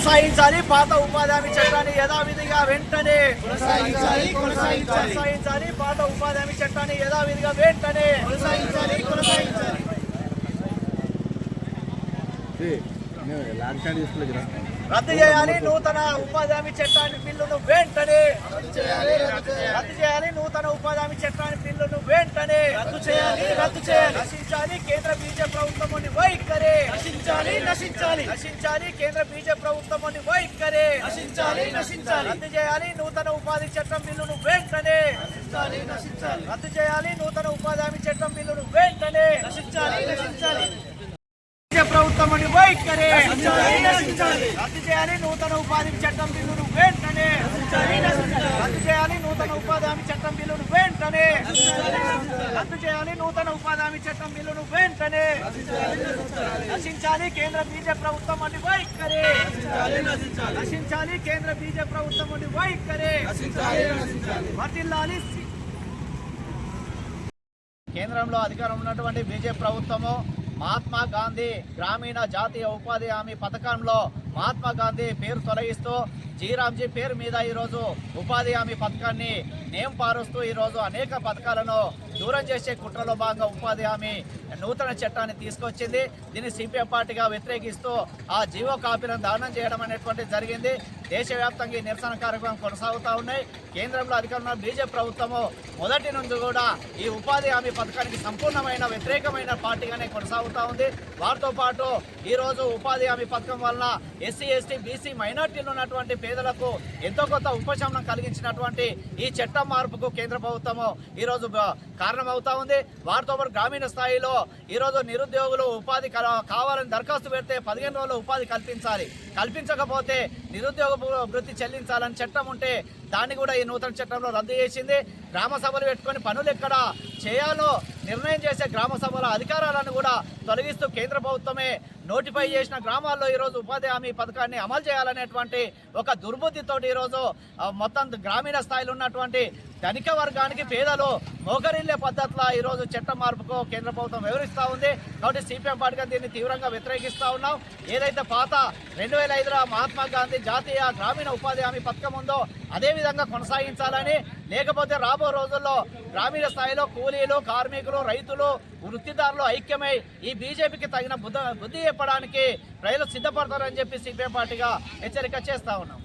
కొనసాగించాలి పాత ఉపాధి హామీ చట్టాన్ని యథావిధిగా వెంటనే కొనసాగించాలి పాత ఉపాధి హామీ చట్టాన్ని యథావిధిగా వెంటనే కొనసాగించాలి రద్దు చేయాలి నూతన ఉపాధి హామీ చట్టాన్ని బిల్లును వెంటనే రద్దు చేయాలి నూతన ఉపాధి హామీ చట్టాన్ని బిల్లును వెంటనే రద్దు చేయాలి నశించాలి కేంద్ర బీజేపీ ప్రభుత్వం వైఖరి నశించాలి కేంద్ర బీజేపీ ప్రభుత్వం వైఖరి రద్దు చేయాలి నూతన ఉపాధి చట్టం బిల్లును వెంటనే రద్దు చేయాలి నూతన ఉపాధి హామీ చట్టం బిల్లును వెంటనే ప్రభుత్వం వైఖరి రద్దు చేయాలి నూతన ఉపాధి చట్టం బిల్లును వెంటనే రద్దు చేయాలి నూతన ఉపాధి హామీ చట్టం బిల్లును వెంటనే రద్దు చేయాలి నూతన ఉపాధి హామీ చట్టం బిల్లును వెంటనే నశించాలి కేంద్ర బీజేపీ ప్రభుత్వం వైఖరి నశించాలి కేంద్ర బీజేపీ ప్రభుత్వం వైఖరి వర్ధిల్లాలి కేంద్రంలో అధికారం ఉన్నటువంటి బీజేపీ ప్రభుత్వము మహాత్మా గాంధీ గ్రామీణ జాతీయ ఉపాధి హామీ పథకంలో మహాత్మా గాంధీ పేరు తొలగిస్తూ జీరామ్జీ పేరు మీద ఈరోజు ఉపాధి హామీ పథకాన్ని పారుస్తూ ఈరోజు అనేక పథకాలను దూరం చేసే కుట్రలో భాగంగా ఉపాధి హామీ నూతన చట్టాన్ని తీసుకొచ్చింది. దీన్ని సిపిఎం పార్టీగా వ్యతిరేకిస్తూ ఆ జీవో కాపీలను దానం చేయడం అనేటువంటిది జరిగింది. దేశవ్యాప్తంగా ఈ నిరసన కార్యక్రమం కొనసాగుతూ ఉన్నాయి. కేంద్రంలో అధికారంలో బీజేపీ ప్రభుత్వము మొదటి నుంచి కూడా ఈ ఉపాధి హామీ పథకానికి సంపూర్ణమైన వ్యతిరేకమైన పార్టీగానే కొనసాగుతూ ఉంది. వారితో పాటు ఈరోజు ఉపాధి హామీ పథకం వలన ఎస్సీ ఎస్టీ బీసీ మైనార్టీలు ఉన్నటువంటి పేదలకు ఎంతో కొంత ఉపశమనం కలిగించినటువంటి ఈ చట్టం మార్పుకు కేంద్ర ప్రభుత్వము ఈరోజు కారణమవుతా ఉంది. వారితో పాటు గ్రామీణ స్థాయిలో ఈరోజు నిరుద్యోగులు ఉపాధి కావాలని దరఖాస్తు పెడితే 15 రోజులు ఉపాధి కల్పించకపోతే నిరుద్యోగ వృత్తి చెల్లించాలని చట్టం ఉంటే దాన్ని కూడా ఈ నూతన చట్టంలో రద్దు చేసింది. గ్రామ సభలు పెట్టుకొని పనులు ఎక్కడ చేయాలో నిర్ణయం చేసే గ్రామ సభల అధికారాలను కూడా తొలగిస్తూ కేంద్ర ప్రభుత్వమే నోటిఫై చేసిన గ్రామాల్లో ఈరోజు ఉపాధి హామీ పథకాన్ని అమలు చేయాలనేటువంటి ఒక దుర్బుద్ధితోటి ఈరోజు మొత్తం గ్రామీణ స్థాయిలో ఉన్నటువంటి ధనిక వర్గానికి పేదలు మోకరిల్లే పద్ధతిలో ఈరోజు చట్టం మార్పుకు కేంద్ర ప్రభుత్వం వివరిస్తూ ఉంది. కాబట్టి సిపిఎం పార్టీగా దీన్ని తీవ్రంగా వ్యతిరేకిస్తూ ఉన్నాం. ఏదైతే పాత 2005లో మహాత్మా గాంధీ జాతీయ గ్రామీణ ఉపాధి హామీ పథకం ఉందో అదేవిధంగా కొనసాగించాలని, లేకపోతే రాబో రోజుల్లో గ్రామీణ స్థాయిలో కూలీలు, కార్మికులు, రైతులు, వృత్తిదారులు ఐక్యమై ఈ బీజేపీకి తగిన బుద్ధి చెప్పడానికి ప్రజలు సిద్ధపడతారని చెప్పి సిపిఎం పార్టీగా హెచ్చరిక చేస్తా ఉన్నాం.